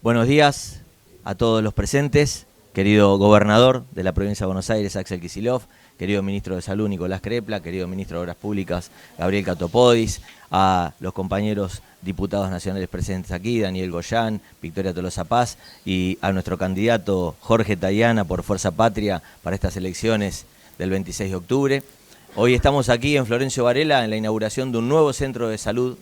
Buenos días a todos los presentes, querido gobernador de la provincia de Buenos Aires, Axel Kicillof, querido ministro de Salud, Nicolás Crepla, querido ministro de Obras Públicas, Gabriel Catopodis, a los compañeros diputados nacionales presentes aquí, Daniel Goyán, Victoria Tolosa Paz, y a nuestro candidato Jorge Tayana por Fuerza Patria para estas elecciones del 26 de octubre. Hoy estamos aquí en Florencio Varela en la inauguración de un nuevo centro de salud,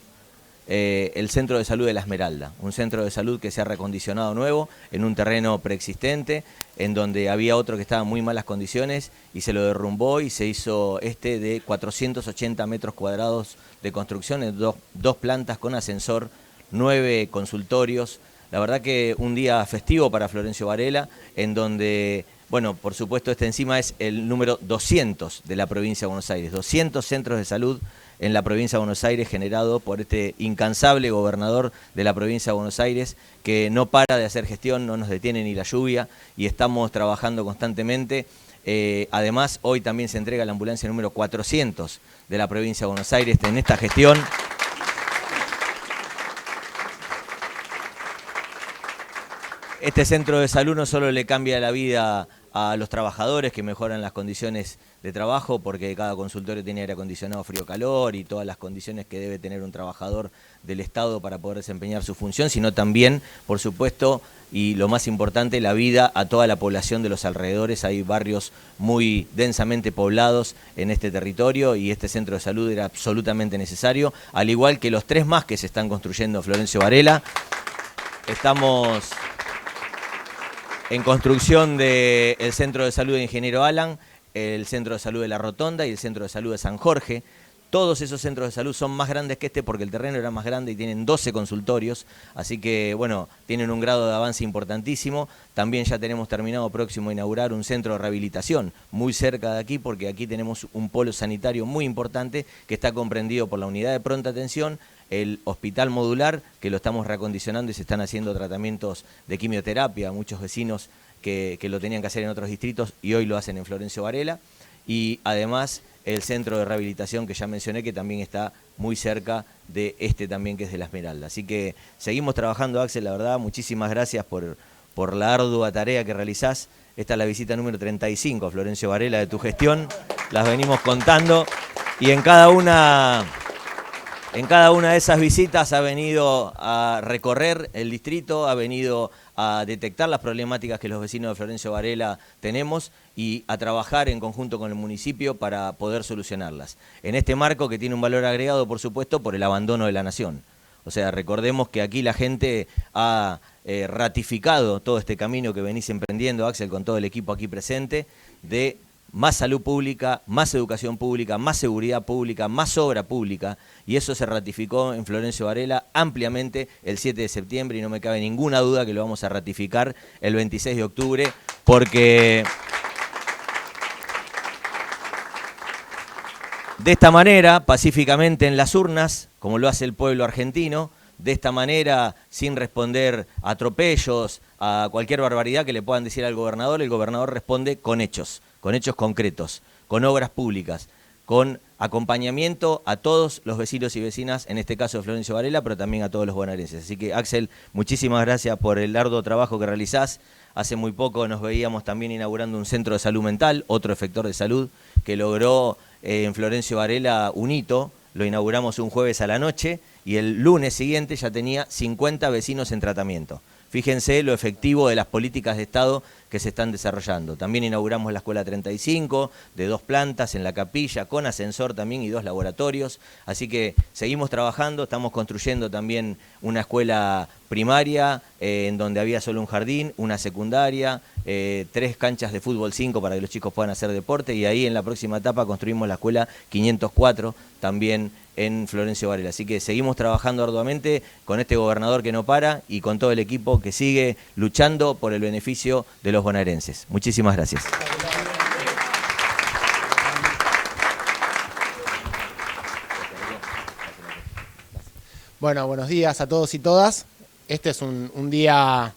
el Centro de Salud de La Esmeralda, un centro de salud que se ha recondicionado nuevo en un terreno preexistente, en donde había otro que estaba en muy malas condiciones y se lo derrumbó y se hizo este de 480 metros cuadrados de construcción, en dos plantas con ascensor, 9 consultorios. La verdad que un día festivo para Florencio Varela, en donde, bueno, por supuesto este encima es el número 200 de la provincia de Buenos Aires, 200 centros de salud en la provincia de Buenos Aires, generado por este incansable gobernador de la provincia de Buenos Aires, que no para de hacer gestión, no nos detiene ni la lluvia, y estamos trabajando constantemente. Además, hoy también se entrega la ambulancia número 400 de la provincia de Buenos Aires en esta gestión. Este centro de salud no solo le cambia la vida a los trabajadores, que mejoran las condiciones de trabajo, porque cada consultorio tiene aire acondicionado, frío-calor y todas las condiciones que debe tener un trabajador del Estado para poder desempeñar su función, sino también, por supuesto, y lo más importante, la vida a toda la población de los alrededores. Hay barrios muy densamente poblados en este territorio y este centro de salud era absolutamente necesario, al igual que los 3 más que se están construyendo en Florencio Varela. Estamos en construcción del Centro de Salud de Ingeniero Alan, el Centro de Salud de La Rotonda y el Centro de Salud de San Jorge. Todos esos centros de salud son más grandes que este porque el terreno era más grande y tienen 12 consultorios, así que, bueno, tienen un grado de avance importantísimo. También ya tenemos terminado próximo a inaugurar un centro de rehabilitación muy cerca de aquí, porque aquí tenemos un polo sanitario muy importante que está comprendido por la unidad de pronta atención, el hospital modular, que lo estamos reacondicionando y se están haciendo tratamientos de quimioterapia, muchos vecinos que lo tenían que hacer en otros distritos y hoy lo hacen en Florencio Varela, y además el centro de rehabilitación que ya mencioné, que también está muy cerca de este también, que es de La Esmeralda. Así que seguimos trabajando, Axel, la verdad, muchísimas gracias por la ardua tarea que realizás. Esta es la visita número 35 a Florencio Varela de tu gestión, las venimos contando, y en cada una de esas visitas ha venido a recorrer el distrito, ha venido a detectar las problemáticas que los vecinos de Florencio Varela tenemos y a trabajar en conjunto con el municipio para poder solucionarlas. En este marco que tiene un valor agregado, por supuesto, por el abandono de la nación. O sea, recordemos que aquí la gente ha ratificado todo este camino que venís emprendiendo, Axel, con todo el equipo aquí presente, de más salud pública, más educación pública, más seguridad pública, más obra pública, y eso se ratificó en Florencio Varela ampliamente el 7 de septiembre y no me cabe ninguna duda que lo vamos a ratificar el 26 de octubre, porque de esta manera, pacíficamente en las urnas, como lo hace el pueblo argentino, de esta manera, sin responder a atropellos, a cualquier barbaridad que le puedan decir al gobernador, el gobernador responde con hechos concretos, con obras públicas, con acompañamiento a todos los vecinos y vecinas, en este caso de Florencio Varela, pero también a todos los bonaerenses. Así que, Axel, muchísimas gracias por el arduo trabajo que realizás. Hace muy poco nos veíamos también inaugurando un centro de salud mental, otro efector de salud, que logró en Florencio Varela un hito. Lo inauguramos un jueves a la noche y el lunes siguiente ya tenía 50 vecinos en tratamiento. Fíjense lo efectivo de las políticas de Estado que se están desarrollando. También inauguramos la Escuela 35, de 2 plantas en la capilla, con ascensor también y 2 laboratorios. Así que seguimos trabajando, estamos construyendo también una escuela primaria en donde había solo un jardín, una secundaria, 3 canchas de fútbol 5 para que los chicos puedan hacer deporte, y ahí en la próxima etapa construimos la escuela 504 también en Florencio Varela. Así que seguimos trabajando arduamente con este gobernador que no para y con todo el equipo que sigue luchando por el beneficio de los bonaerenses. Muchísimas gracias. Bueno, buenos días a todos y todas. Este es un día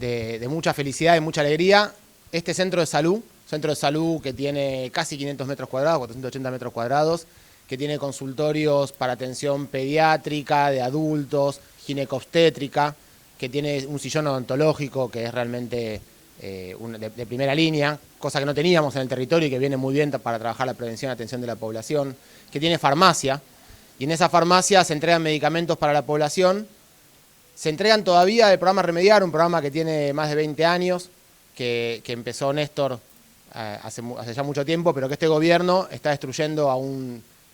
de mucha felicidad y mucha alegría. Este centro de salud que tiene casi 500 metros cuadrados, 480 metros cuadrados, que tiene consultorios para atención pediátrica, de adultos, ginecobstétrica, que tiene un sillón odontológico que es realmente de primera línea, cosa que no teníamos en el territorio y que viene muy bien para trabajar la prevención y atención de la población, que tiene farmacia, y en esa farmacia se entregan medicamentos para la población. Se entregan todavía del programa Remediar, un programa que tiene más de 20 años, que empezó Néstor hace ya mucho tiempo, pero que este gobierno está destruyendo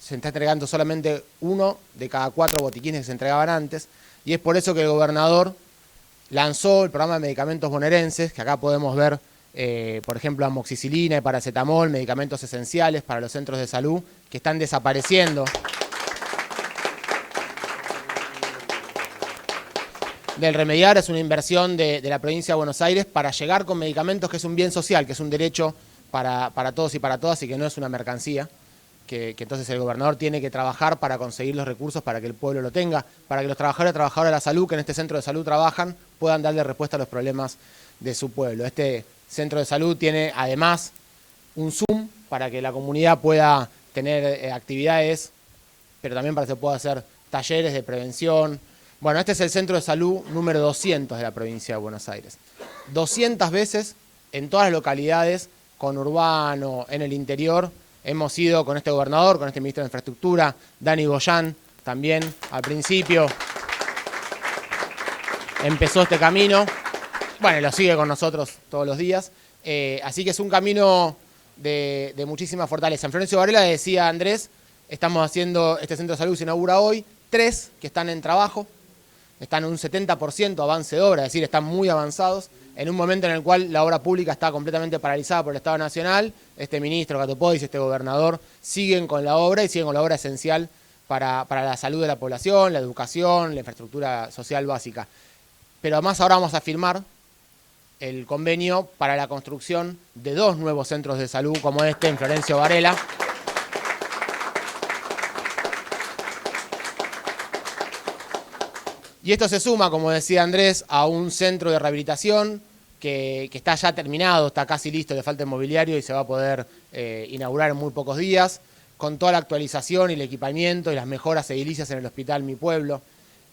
se está entregando solamente 1 de cada 4 botiquines que se entregaban antes, y es por eso que el gobernador lanzó el programa de medicamentos bonaerenses, que acá podemos ver, por ejemplo, amoxicilina y paracetamol, medicamentos esenciales para los centros de salud, que están desapareciendo del Remediar. Es una inversión de la provincia de Buenos Aires para llegar con medicamentos, que es un bien social, que es un derecho para todos y para todas, y que no es una mercancía, que entonces el gobernador tiene que trabajar para conseguir los recursos para que el pueblo lo tenga, para que los trabajadores y trabajadoras de la salud que en este centro de salud trabajan puedan darle respuesta a los problemas de su pueblo. Este centro de salud tiene además un Zoom para que la comunidad pueda tener actividades, pero también para que se pueda hacer talleres de prevención. Bueno, este es el centro de salud número 200 de la provincia de Buenos Aires. 200 veces en todas las localidades, conurbano, en el interior, hemos ido con este gobernador, con este ministro de Infraestructura, Dani Goyán, también al principio empezó este camino. Bueno, lo sigue con nosotros todos los días. Así que es un camino de muchísima fortaleza. En Florencio Varela decía Andrés, estamos haciendo este centro de salud, se inaugura hoy, 3 que están en trabajo, están en un 70% avance de obra, es decir, están muy avanzados, en un momento en el cual la obra pública está completamente paralizada por el Estado Nacional. Este ministro Catopodis, este gobernador, siguen con la obra y siguen con la obra esencial para la salud de la población, la educación, la infraestructura social básica. Pero además ahora vamos a firmar el convenio para la construcción de 2 nuevos centros de salud como este en Florencio Varela. Y esto se suma, como decía Andrés, a un centro de rehabilitación que está ya terminado, está casi listo, le falta el mobiliario y se va a poder inaugurar en muy pocos días, con toda la actualización y el equipamiento y las mejoras edilicias en el Hospital Mi Pueblo.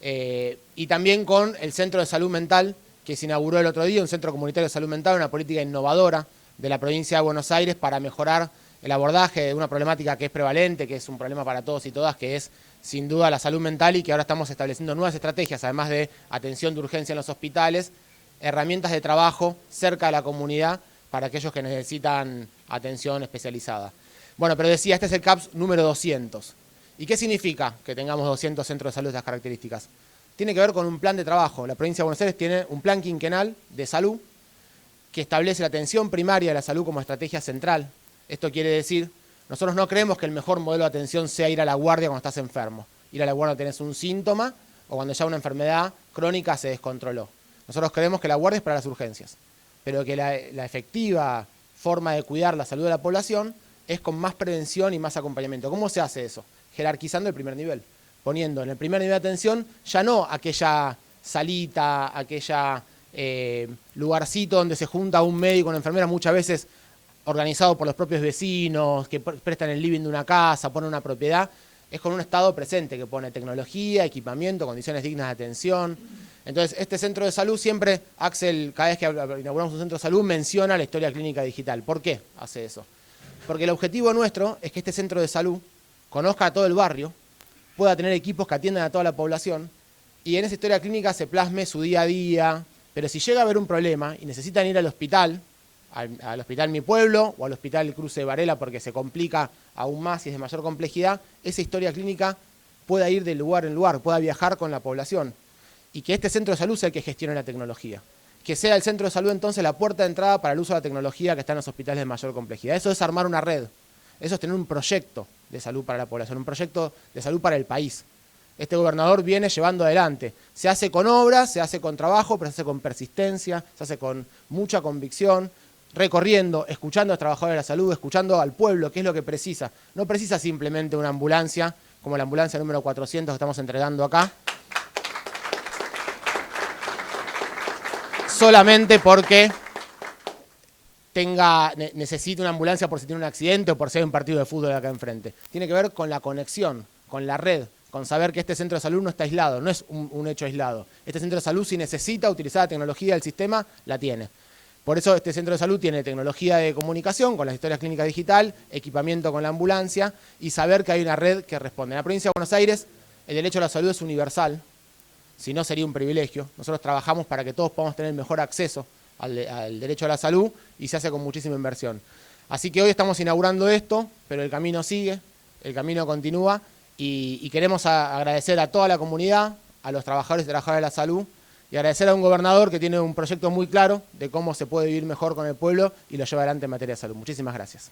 Y también con el Centro de Salud Mental, que se inauguró el otro día, un centro comunitario de salud mental, una política innovadora de la provincia de Buenos Aires para mejorar el abordaje de una problemática que es prevalente, que es un problema para todos y todas, que es sin duda la salud mental, y que ahora estamos estableciendo nuevas estrategias, además de atención de urgencia en los hospitales, herramientas de trabajo cerca de la comunidad para aquellos que necesitan atención especializada. Bueno, pero decía, este es el CAPS número 200. ¿Y qué significa que tengamos 200 centros de salud de estas características? Tiene que ver con un plan de trabajo. La provincia de Buenos Aires tiene un plan quinquenal de salud que establece la atención primaria de la salud como estrategia central. Esto quiere decir, nosotros no creemos que el mejor modelo de atención sea ir a la guardia cuando estás enfermo. Ir a la guardia cuando tenés un síntoma o cuando ya una enfermedad crónica se descontroló. Nosotros creemos que la guardia es para las urgencias, pero que la efectiva forma de cuidar la salud de la población es con más prevención y más acompañamiento. ¿Cómo se hace eso? Jerarquizando el primer nivel, poniendo en el primer nivel de atención ya no aquella salita, aquella lugarcito donde se junta un médico, una enfermera, muchas veces organizado por los propios vecinos, que prestan el living de una casa, ponen una propiedad. Es con un Estado presente que pone tecnología, equipamiento, condiciones dignas de atención. Entonces, este centro de salud siempre, Axel, cada vez que inauguramos un centro de salud, menciona la historia clínica digital. ¿Por qué hace eso? Porque el objetivo nuestro es que este centro de salud conozca a todo el barrio, pueda tener equipos que atiendan a toda la población, y en esa historia clínica se plasme su día a día. Pero si llega a haber un problema y necesitan ir al hospital Mi Pueblo o al Hospital Cruce de Varela porque se complica aún más y es de mayor complejidad, esa historia clínica pueda ir de lugar en lugar, pueda viajar con la población. Y que este centro de salud sea el que gestione la tecnología. Que sea el centro de salud entonces la puerta de entrada para el uso de la tecnología que está en los hospitales de mayor complejidad. Eso es armar una red. Eso es tener un proyecto de salud para la población, un proyecto de salud para el país. Este gobernador viene llevando adelante. Se hace con obras, se hace con trabajo, pero se hace con persistencia, se hace con mucha convicción, recorriendo, escuchando a los trabajadores de la salud, escuchando al pueblo, qué es lo que precisa. No precisa simplemente una ambulancia, como la ambulancia número 400 que estamos entregando acá, solamente porque necesita una ambulancia por si tiene un accidente o por si hay un partido de fútbol acá enfrente. Tiene que ver con la conexión, con la red, con saber que este centro de salud no está aislado, no es un hecho aislado. Este centro de salud, si necesita utilizar la tecnología del sistema, la tiene. Por eso este centro de salud tiene tecnología de comunicación con las historias clínicas digital, equipamiento con la ambulancia y saber que hay una red que responde. En la provincia de Buenos Aires el derecho a la salud es universal, si no sería un privilegio. Nosotros trabajamos para que todos podamos tener mejor acceso al derecho a la salud y se hace con muchísima inversión. Así que hoy estamos inaugurando esto, pero el camino sigue, el camino continúa y queremos agradecer a toda la comunidad, a los trabajadores y trabajadoras de la salud y agradecer a un gobernador que tiene un proyecto muy claro de cómo se puede vivir mejor con el pueblo y lo lleva adelante en materia de salud. Muchísimas gracias.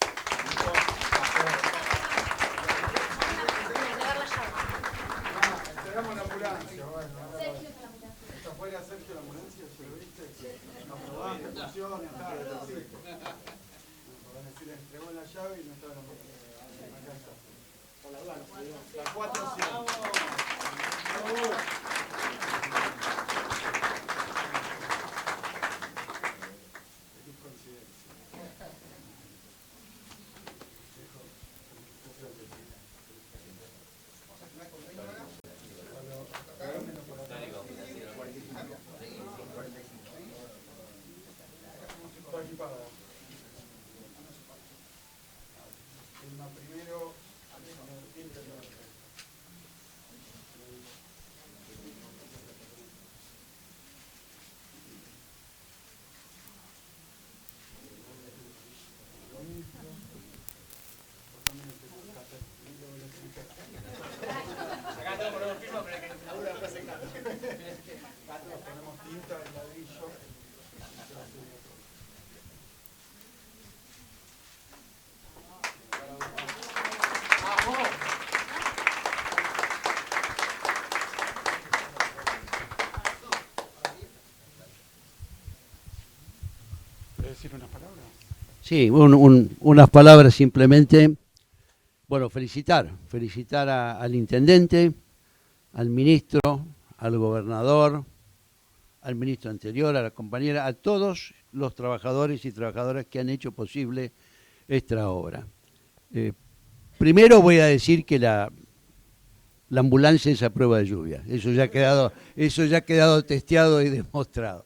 Decir unas palabras. Sí, unas palabras simplemente. Bueno, felicitar al intendente, al ministro, al gobernador, al ministro anterior, a la compañera, a todos los trabajadores y trabajadoras que han hecho posible esta obra. Primero voy a decir que la ambulancia es a prueba de lluvia. Eso ya ha quedado testeado y demostrado.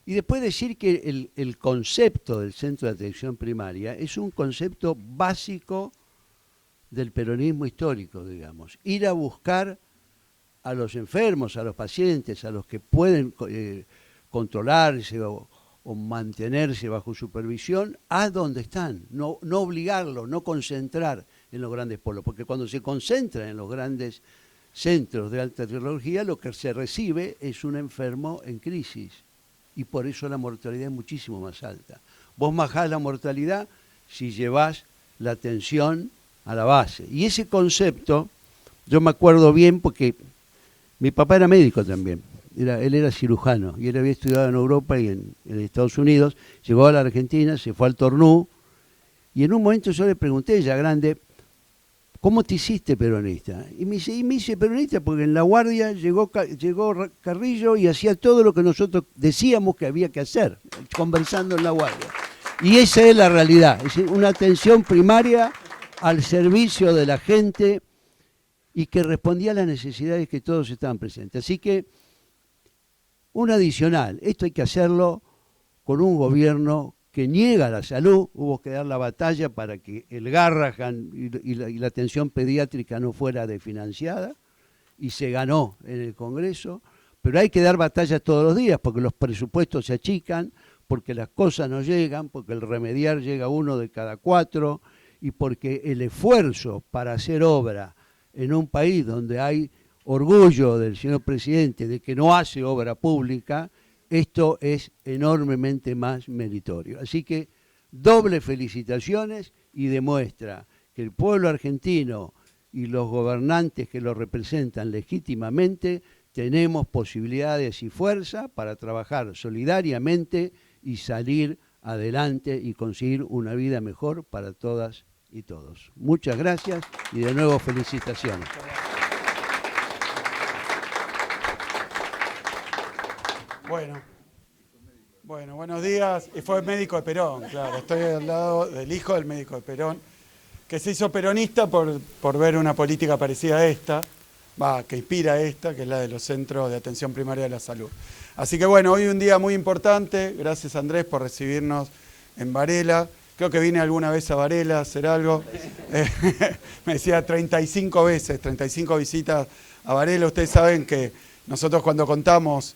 Y después decir que el concepto del centro de atención primaria es un concepto básico del peronismo histórico, digamos. Ir a buscar a los enfermos, a los pacientes, a los que pueden controlarse o mantenerse bajo supervisión, a donde están. No obligarlos, no concentrar en los grandes polos, porque cuando se concentra en los grandes centros de alta tecnología, lo que se recibe es un enfermo en crisis. Y por eso la mortalidad es muchísimo más alta. Vos bajás la mortalidad si llevás la atención a la base. Y ese concepto, yo me acuerdo bien porque mi papá era médico también. Él era cirujano y él había estudiado en Europa y en Estados Unidos. Llegó a la Argentina, se fue al Tornú y en un momento yo le pregunté, ya grande, ¿cómo te hiciste peronista? Y me hice peronista porque en La Guardia llegó Carrillo y hacía todo lo que nosotros decíamos que había que hacer, conversando en La Guardia. Y esa es la realidad, es decir, una atención primaria al servicio de la gente y que respondía a las necesidades que todos estaban presentes. Así que, un adicional, esto hay que hacerlo con un gobierno que niega la salud. Hubo que dar la batalla para que el Garrahan y la atención pediátrica no fuera desfinanciada y se ganó en el Congreso, pero hay que dar batallas todos los días porque los presupuestos se achican, porque las cosas no llegan, porque el remediar llega 1 de cada 4 y porque el esfuerzo para hacer obra en un país donde hay orgullo del señor presidente de que no hace obra pública, esto es enormemente más meritorio. Así que doble felicitaciones y demuestra que el pueblo argentino y los gobernantes que lo representan legítimamente tenemos posibilidades y fuerza para trabajar solidariamente y salir adelante y conseguir una vida mejor para todas y todos. Muchas gracias y de nuevo felicitaciones. Bueno, buenos días. Y fue médico de Perón, claro. Estoy al lado del hijo del médico de Perón, que se hizo peronista por ver una política parecida a esta. que inspira esta, que es la de los centros de atención primaria de la salud. Así que bueno, hoy un día muy importante. Gracias, Andrés, por recibirnos en Varela. Creo que vine alguna vez a Varela a hacer algo. Me decía 35 veces, 35 visitas a Varela. Ustedes saben que nosotros cuando contamos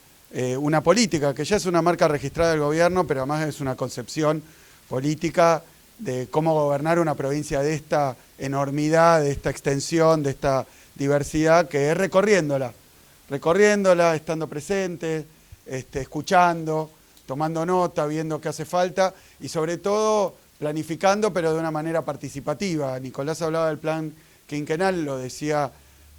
una política, que ya es una marca registrada del gobierno, pero además es una concepción política de cómo gobernar una provincia de esta enormidad, de esta extensión, de esta diversidad, que es recorriéndola, estando presente, escuchando, tomando nota, viendo qué hace falta y sobre todo planificando, pero de una manera participativa. Nicolás hablaba del plan quinquenal, lo decía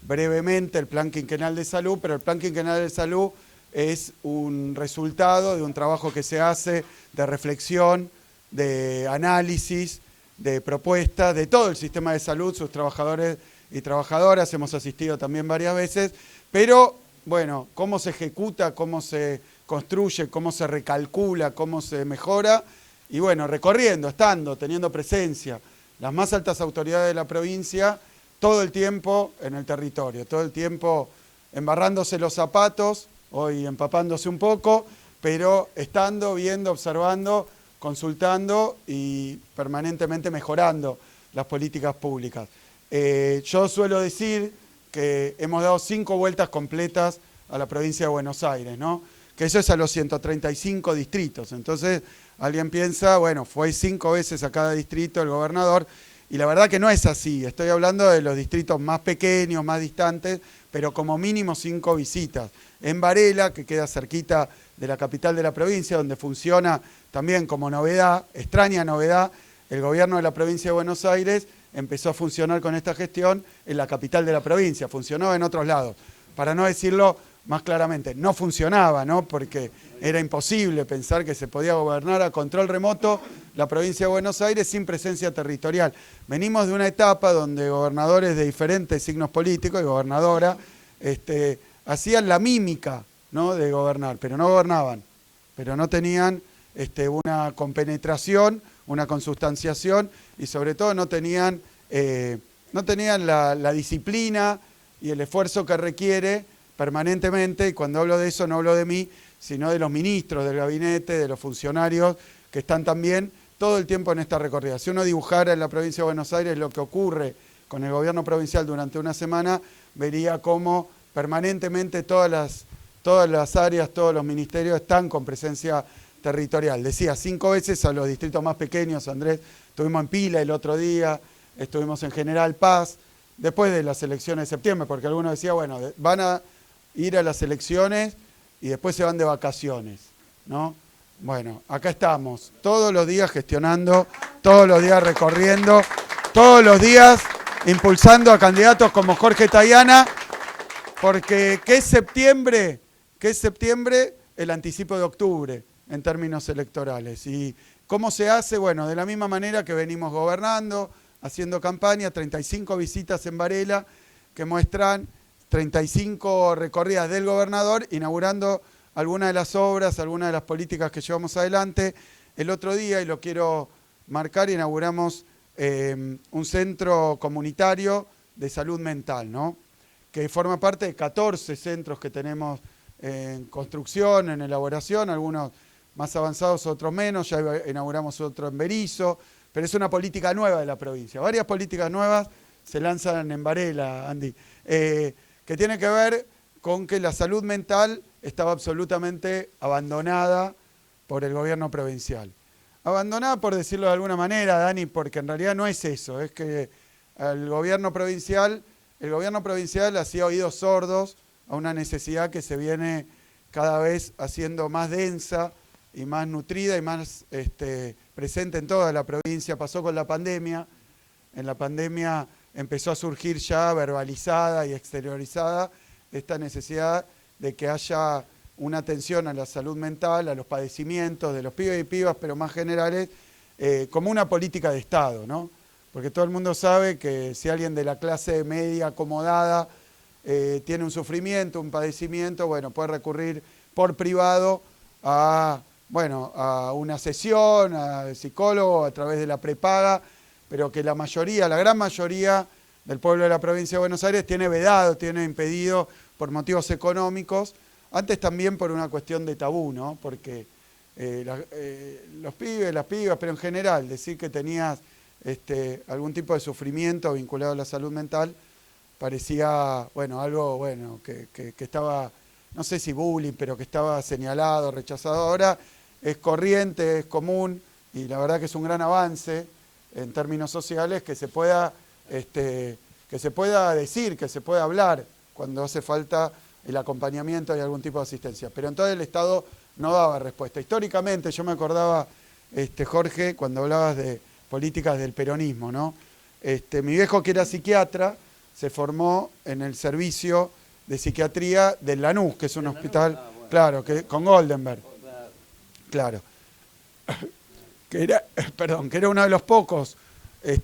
brevemente, el plan quinquenal de salud, pero el plan quinquenal de salud es un resultado de un trabajo que se hace de reflexión, de análisis, de propuestas de todo el sistema de salud, sus trabajadores y trabajadoras. Hemos asistido también varias veces, pero bueno, cómo se ejecuta, cómo se construye, cómo se recalcula, cómo se mejora, y bueno, recorriendo, estando, teniendo presencia, las más altas autoridades de la provincia, todo el tiempo en el territorio, todo el tiempo embarrándose los zapatos, hoy empapándose un poco, pero estando, viendo, observando, consultando y permanentemente mejorando las políticas públicas. Yo suelo decir que hemos dado 5 vueltas completas a la provincia de Buenos Aires, ¿no? Que eso es a los 135 distritos. Entonces, alguien piensa, bueno, fue 5 veces a cada distrito el gobernador, y la verdad que no es así. Estoy hablando de los distritos más pequeños, más distantes, pero como mínimo 5 visitas. En Varela, que queda cerquita de la capital de la provincia, donde funciona también como novedad, extraña novedad, el gobierno de la provincia de Buenos Aires empezó a funcionar con esta gestión en la capital de la provincia, funcionó en otros lados. Para no decirlo más claramente, no funcionaba, ¿no? Porque era imposible pensar que se podía gobernar a control remoto la provincia de Buenos Aires sin presencia territorial. Venimos de una etapa donde gobernadores de diferentes signos políticos y gobernadora hacían la mímica, ¿no?, de gobernar, pero no gobernaban, pero no tenían una compenetración, una consubstanciación y sobre todo no tenían la disciplina y el esfuerzo que requiere permanentemente, y cuando hablo de eso no hablo de mí, sino de los ministros del gabinete, de los funcionarios que están también todo el tiempo en esta recorrida. Si uno dibujara en la provincia de Buenos Aires lo que ocurre con el gobierno provincial durante una semana, vería cómo permanentemente todas las áreas, todos los ministerios están con presencia territorial. Decía, 5 veces a los distritos más pequeños, Andrés, estuvimos en Pila el otro día, estuvimos en General Paz, después de las elecciones de septiembre, porque algunos decían, bueno, van a ir a las elecciones y después se van de vacaciones, ¿no? Bueno, acá estamos, todos los días gestionando, todos los días recorriendo, todos los días impulsando a candidatos como Jorge Tayana, porque ¿qué es septiembre? ¿Qué es septiembre? El anticipo de octubre en términos electorales. ¿Y cómo se hace? Bueno, de la misma manera que venimos gobernando, haciendo campaña, 35 visitas en Varela que muestran 35 recorridas del gobernador, inaugurando algunas de las obras, algunas de las políticas que llevamos adelante. El otro día, y lo quiero marcar, inauguramos un centro comunitario de salud mental, ¿no?, que forma parte de 14 centros que tenemos en construcción, en elaboración, algunos más avanzados, otros menos. Ya inauguramos otro en Berizo, pero es una política nueva de la provincia. Varias políticas nuevas se lanzan en Varela, Andy, que tiene que ver con que la salud mental estaba absolutamente abandonada por el gobierno provincial. Abandonada, por decirlo de alguna manera, Dani, porque en realidad no es eso, es que el gobierno provincial hacía oídos sordos a una necesidad que se viene cada vez haciendo más densa y más nutrida y más presente en toda la provincia. Pasó con la pandemia. En la pandemia empezó a surgir ya verbalizada y exteriorizada esta necesidad de que haya una atención a la salud mental, a los padecimientos de los pibes y pibas, pero más generales, como una política de Estado, ¿no? Porque todo el mundo sabe que si alguien de la clase media acomodada tiene un sufrimiento, un padecimiento, bueno, puede recurrir por privado a una sesión, al psicólogo, a través de la prepaga, pero que la mayoría, la gran mayoría del pueblo de la provincia de Buenos Aires tiene vedado, tiene impedido por motivos económicos, antes también por una cuestión de tabú, ¿no? Porque los pibes, las pibas, pero en general, decir que tenías algún tipo de sufrimiento vinculado a la salud mental parecía, bueno, algo, bueno, que estaba, no sé si bullying, pero que estaba señalado, rechazado. Ahora es corriente, es común, y la verdad que es un gran avance en términos sociales que se pueda decir, que se pueda hablar cuando hace falta el acompañamiento y algún tipo de asistencia. Pero entonces el Estado no daba respuesta. Históricamente, yo me acordaba, Jorge, cuando hablabas de políticas del peronismo, ¿no? Mi viejo, que era psiquiatra, se formó en el servicio de psiquiatría del Lanús, que es un hospital, claro, con Goldenberg. Claro. Que era uno de los pocos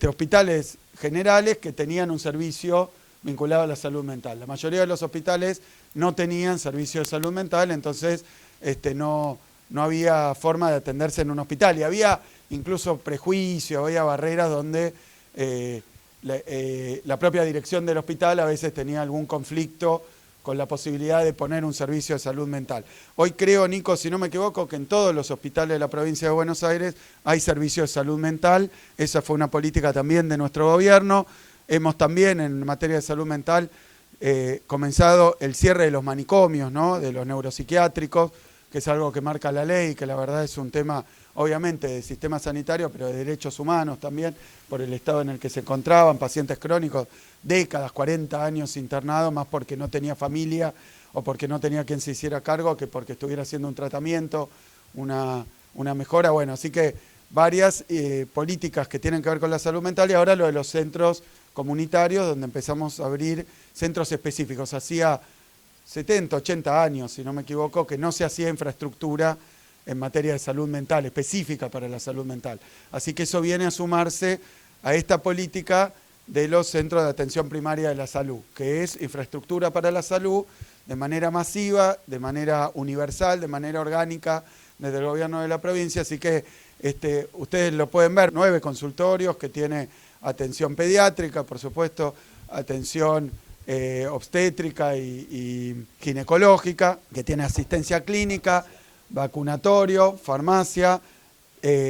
hospitales generales que tenían un servicio vinculado a la salud mental. La mayoría de los hospitales no tenían servicio de salud mental, entonces no había forma de atenderse en un hospital. Y había incluso prejuicios, había barreras donde la propia dirección del hospital a veces tenía algún conflicto con la posibilidad de poner un servicio de salud mental. Hoy creo, Nico, si no me equivoco, que en todos los hospitales de la provincia de Buenos Aires hay servicio de salud mental. Esa fue una política también de nuestro gobierno. Hemos también, en materia de salud mental, comenzado el cierre de los manicomios, ¿no? De los neuropsiquiátricos, que es algo que marca la ley, que la verdad es un tema, obviamente, de sistema sanitario, pero de derechos humanos también, por el estado en el que se encontraban, pacientes crónicos, décadas, 40 años internados, más porque no tenía familia o porque no tenía quien se hiciera cargo, que porque estuviera haciendo un tratamiento, una mejora. Bueno, así que varias políticas que tienen que ver con la salud mental, y ahora lo de los centros comunitarios, donde empezamos a abrir centros específicos. Hacía 70, 80 años, si no me equivoco, que no se hacía infraestructura en materia de salud mental, específica para la salud mental. Así que eso viene a sumarse a esta política de los centros de atención primaria de la salud, que es infraestructura para la salud de manera masiva, de manera universal, de manera orgánica desde el gobierno de la provincia. Así que ustedes lo pueden ver, 9 consultorios que tiene atención pediátrica, por supuesto, atención obstétrica y ginecológica, que tiene asistencia clínica, vacunatorio, farmacia,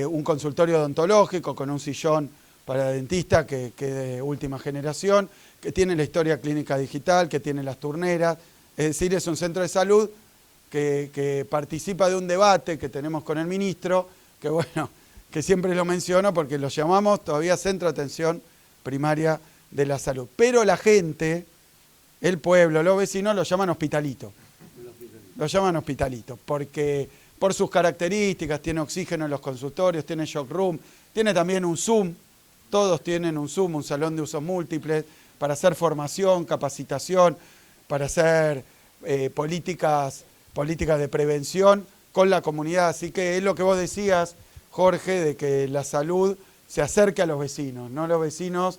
un consultorio odontológico con un sillón para dentista que de última generación, que tiene la historia clínica digital, que tiene las turneras. Es decir, es un centro de salud que participa de un debate que tenemos con el ministro, que bueno, que siempre lo menciono porque lo llamamos todavía Centro de Atención Primaria de la Salud. Pero la gente, el pueblo, los vecinos lo llaman hospitalito. Lo llaman hospitalito porque por sus características tiene oxígeno en los consultorios, tiene shock room, tiene también un Zoom. Todos tienen un Zoom, un salón de usos múltiples, para hacer formación, capacitación, para hacer políticas de prevención con la comunidad. Así que es lo que vos decías, Jorge, de que la salud se acerque a los vecinos, no los vecinos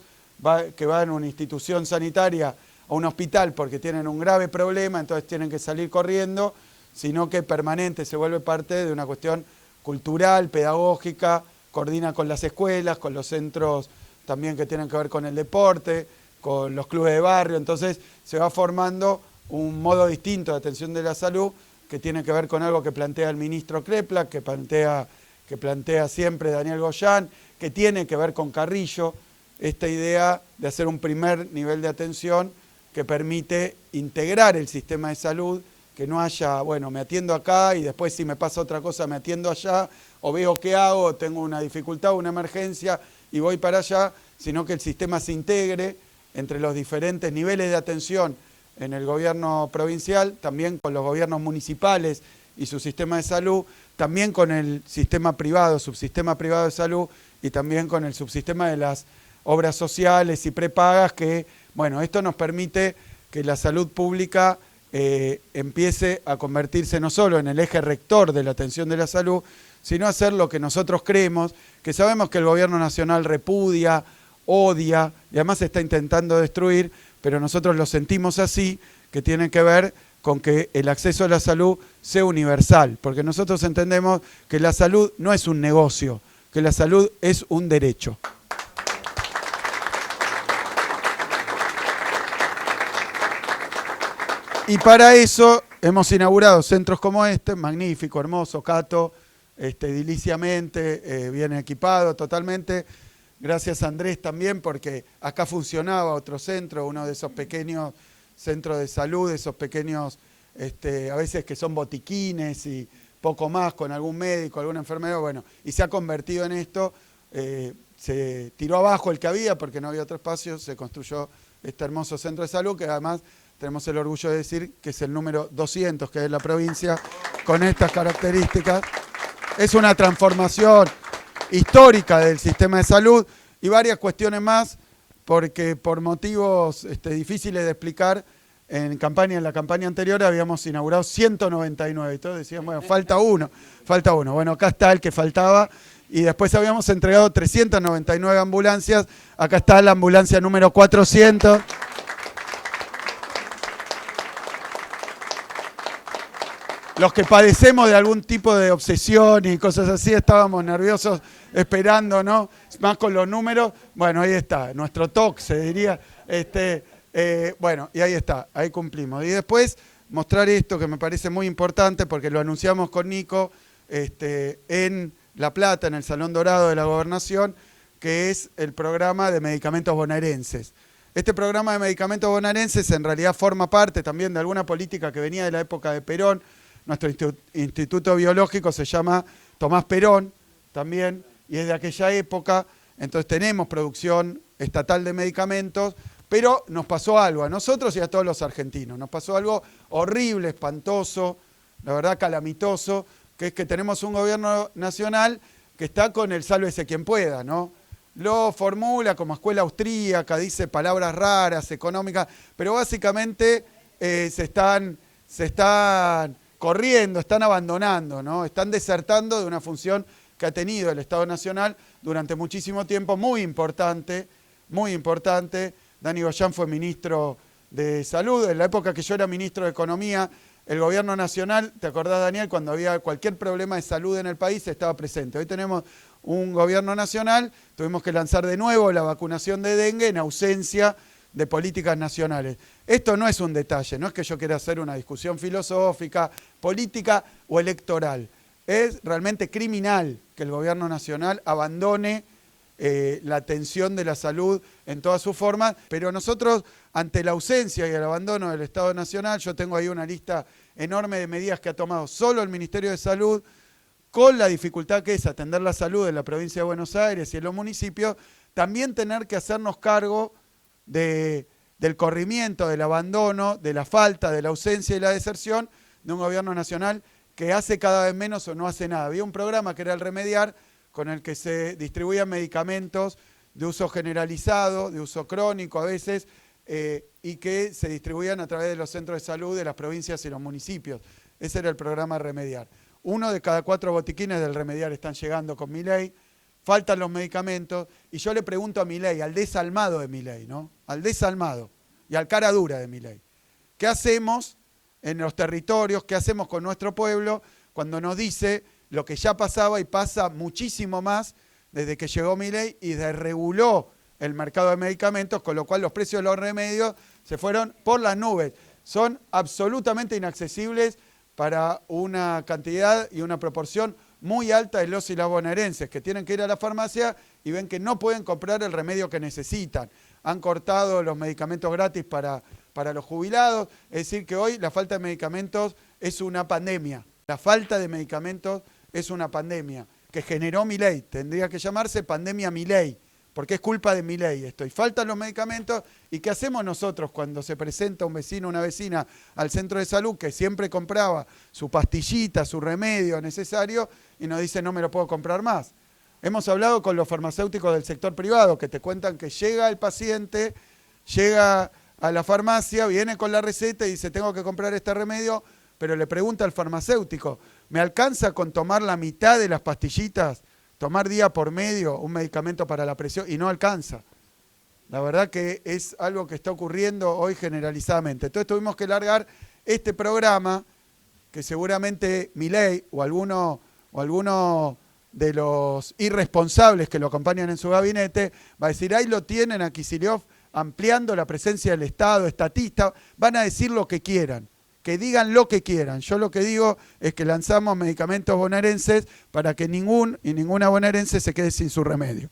que van a una institución sanitaria, a un hospital porque tienen un grave problema, entonces tienen que salir corriendo, sino que permanente se vuelve parte de una cuestión cultural, pedagógica, coordina con las escuelas, con los centros también que tienen que ver con el deporte, con los clubes de barrio. Entonces se va formando un modo distinto de atención de la salud que tiene que ver con algo que plantea el ministro Kreplak, que plantea siempre Daniel Goyán, que tiene que ver con Carrillo, esta idea de hacer un primer nivel de atención que permite integrar el sistema de salud, que no haya, bueno, me atiendo acá y después si me pasa otra cosa me atiendo allá, o veo qué hago, tengo una dificultad, una emergencia y voy para allá, sino que el sistema se integre entre los diferentes niveles de atención en el gobierno provincial, también con los gobiernos municipales y su sistema de salud, también con el sistema privado, subsistema privado de salud y también con el subsistema de las obras sociales y prepagas, que, bueno, esto nos permite que la salud pública empiece a convertirse no solo en el eje rector de la atención de la salud, sino hacer lo que nosotros creemos, que sabemos que el gobierno nacional repudia, odia y además está intentando destruir, pero nosotros lo sentimos así, que tiene que ver con que el acceso a la salud sea universal, porque nosotros entendemos que la salud no es un negocio, que la salud es un derecho. Y para eso hemos inaugurado centros como este, magnífico, hermoso, Cato, ediliciamente, bien equipado totalmente. Gracias a Andrés también, porque acá funcionaba otro centro, uno de esos pequeños centros de salud, esos pequeños, a veces que son botiquines y poco más, con algún médico, alguna enfermedad, bueno, y se ha convertido en esto. Se tiró abajo el que había porque no había otro espacio, se construyó este hermoso centro de salud, que además tenemos el orgullo de decir que es el número 200 que es la provincia, con estas características. Es una transformación histórica del sistema de salud y varias cuestiones más, porque por motivos difíciles de explicar, en la campaña anterior habíamos inaugurado 199, y todos decían, bueno, falta uno. Bueno, acá está el que faltaba, y después habíamos entregado 399 ambulancias, acá está la ambulancia número 400. Los que padecemos de algún tipo de obsesión y cosas así, estábamos nerviosos esperando, ¿no? Más con los números. Bueno, ahí está, nuestro TOC se diría. Bueno, y ahí está, ahí cumplimos. Y después mostrar esto que me parece muy importante, porque lo anunciamos con Nico en La Plata, en el Salón Dorado de la Gobernación, que es el programa de medicamentos bonaerenses. Este programa de medicamentos bonaerenses en realidad forma parte también de alguna política que venía de la época de Perón. Nuestro instituto biológico se llama Tomás Perón también, y es de aquella época. Entonces tenemos producción estatal de medicamentos, pero nos pasó algo a nosotros y a todos los argentinos. Nos pasó algo horrible, espantoso, la verdad calamitoso, que es que tenemos un gobierno nacional que está con el sálvese quien pueda, ¿no? Lo formula como escuela austríaca, dice palabras raras, económicas, pero básicamente se están corriendo, están abandonando, ¿no? Están desertando de una función que ha tenido el Estado Nacional durante muchísimo tiempo, muy importante, muy importante. Dani Goyán fue ministro de Salud, en la época que yo era ministro de Economía, el gobierno nacional, ¿te acordás, Daniel? Cuando había cualquier problema de salud en el país, estaba presente. Hoy tenemos un gobierno nacional, tuvimos que lanzar de nuevo la vacunación de dengue en ausencia de políticas nacionales. Esto no es un detalle, no es que yo quiera hacer una discusión filosófica, política o electoral. Es realmente criminal que el gobierno nacional abandone la atención de la salud en todas sus formas, pero nosotros, ante la ausencia y el abandono del Estado Nacional, yo tengo ahí una lista enorme de medidas que ha tomado solo el Ministerio de Salud, con la dificultad que es atender la salud en la provincia de Buenos Aires y en los municipios, también tener que hacernos cargo del corrimiento, del abandono, de la falta, de la ausencia y la deserción de un gobierno nacional que hace cada vez menos o no hace nada. Había un programa que era el Remediar, con el que se distribuían medicamentos de uso generalizado, de uso crónico a veces, y que se distribuían a través de los centros de salud de las provincias y los municipios. Ese era el programa Remediar. 1 de cada 4 botiquines del Remediar están llegando con Milei, faltan los medicamentos, y yo le pregunto a Milei, al desalmado de Milei, ¿no? Al desalmado y al cara dura de Milei, ¿qué hacemos en los territorios? ¿Qué hacemos con nuestro pueblo cuando nos dice lo que ya pasaba y pasa muchísimo más desde que llegó Milei y desreguló el mercado de medicamentos, con lo cual los precios de los remedios se fueron por las nubes? Son absolutamente inaccesibles para una cantidad y una proporción muy alta de los y las bonaerenses, que tienen que ir a la farmacia y ven que no pueden comprar el remedio que necesitan. Han cortado los medicamentos gratis para los jubilados, es decir que hoy la falta de medicamentos es una pandemia. La falta de medicamentos es una pandemia que generó Milei, tendría que llamarse pandemia Milei, porque es culpa de Milei esto. Y faltan los medicamentos, ¿y qué hacemos nosotros cuando se presenta un vecino o una vecina al centro de salud que siempre compraba su pastillita, su remedio necesario, y nos dice no me lo puedo comprar más? Hemos hablado con los farmacéuticos del sector privado que te cuentan que llega el paciente, llega a la farmacia, viene con la receta y dice tengo que comprar este remedio, pero le pregunta al farmacéutico, ¿me alcanza con tomar la mitad de las pastillitas? Tomar día por medio un medicamento para la presión, y no alcanza. La verdad que es algo que está ocurriendo hoy generalizadamente. Entonces tuvimos que largar este programa que seguramente Milei o alguno de los irresponsables que lo acompañan en su gabinete va a decir, ahí lo tienen a Kicillof ampliando la presencia del Estado, estatista, van a decir lo que quieran. que digan lo que quieran. Yo lo que digo es que lanzamos medicamentos bonaerenses para que ningún y ninguna bonaerense se quede sin su remedio.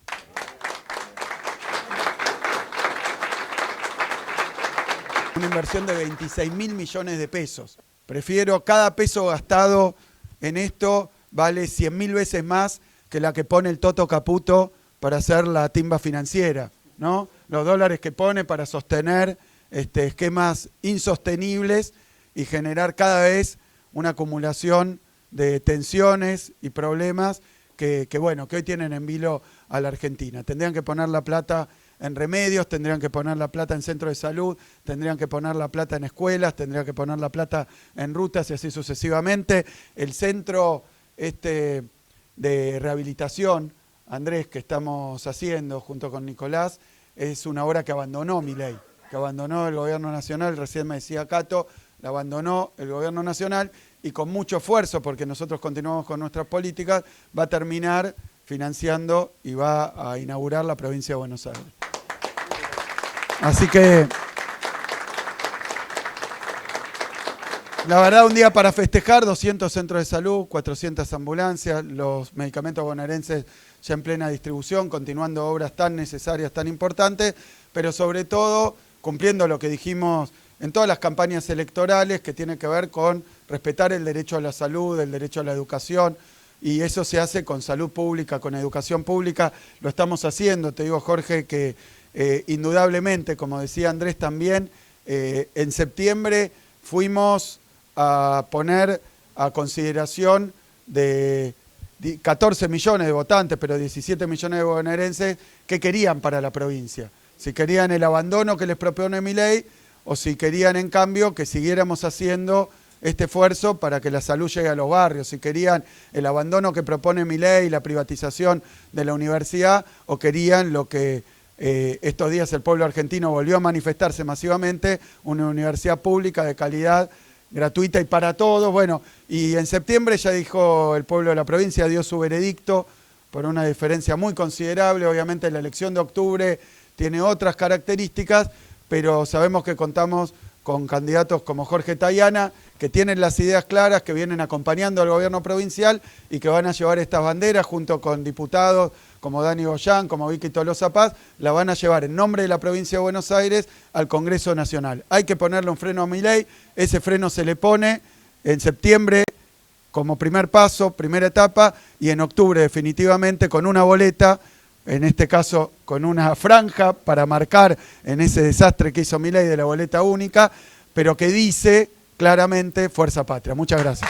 Una inversión de 26.000 millones de pesos. Prefiero cada peso gastado en esto vale 100.000 veces más que la que pone el Toto Caputo para hacer la timba financiera, ¿no? Los dólares que pone para sostener esquemas insostenibles y generar cada vez una acumulación de tensiones y problemas que hoy tienen en vilo a la Argentina. Tendrían que poner la plata en remedios, tendrían que poner la plata en centros de salud, tendrían que poner la plata en escuelas, tendrían que poner la plata en rutas y así sucesivamente. El centro de rehabilitación, Andrés, que estamos haciendo junto con Nicolás, es una obra que abandonó Milei, que abandonó el gobierno nacional, recién me decía Cato, la abandonó el gobierno nacional y con mucho esfuerzo, porque nosotros continuamos con nuestras políticas, va a terminar financiando y va a inaugurar la provincia de Buenos Aires. Así que, la verdad, un día para festejar, 200 centros de salud, 400 ambulancias, los medicamentos bonaerenses ya en plena distribución, continuando obras tan necesarias, tan importantes, pero sobre todo cumpliendo lo que dijimos en todas las campañas electorales, que tiene que ver con respetar el derecho a la salud, el derecho a la educación, y eso se hace con salud pública, con educación pública, lo estamos haciendo. Te digo, Jorge, que indudablemente, como decía Andrés también, en septiembre fuimos a poner a consideración de 14 millones de votantes, pero 17 millones de bonaerenses, que querían para la provincia. Si querían el abandono que les propone Milei, o si querían, en cambio, que siguiéramos haciendo este esfuerzo para que la salud llegue a los barrios, si querían el abandono que propone Milei, la privatización de la universidad, o querían lo que estos días el pueblo argentino volvió a manifestarse masivamente, una universidad pública de calidad, gratuita y para todos. Bueno, y en septiembre ya dijo el pueblo de la provincia, dio su veredicto por una diferencia muy considerable. Obviamente la elección de octubre tiene otras características, pero sabemos que contamos con candidatos como Jorge Tayana, que tienen las ideas claras, que vienen acompañando al gobierno provincial y que van a llevar estas banderas junto con diputados como Dani Goyán, como Vicky Tolosa Paz, la van a llevar en nombre de la provincia de Buenos Aires al Congreso Nacional. Hay que ponerle un freno a Milei, ese freno se le pone en septiembre como primer paso, primera etapa, y en octubre definitivamente con una boleta, en este caso con una franja para marcar en ese desastre que hizo Milei de la boleta única, pero que dice claramente Fuerza Patria. Muchas gracias.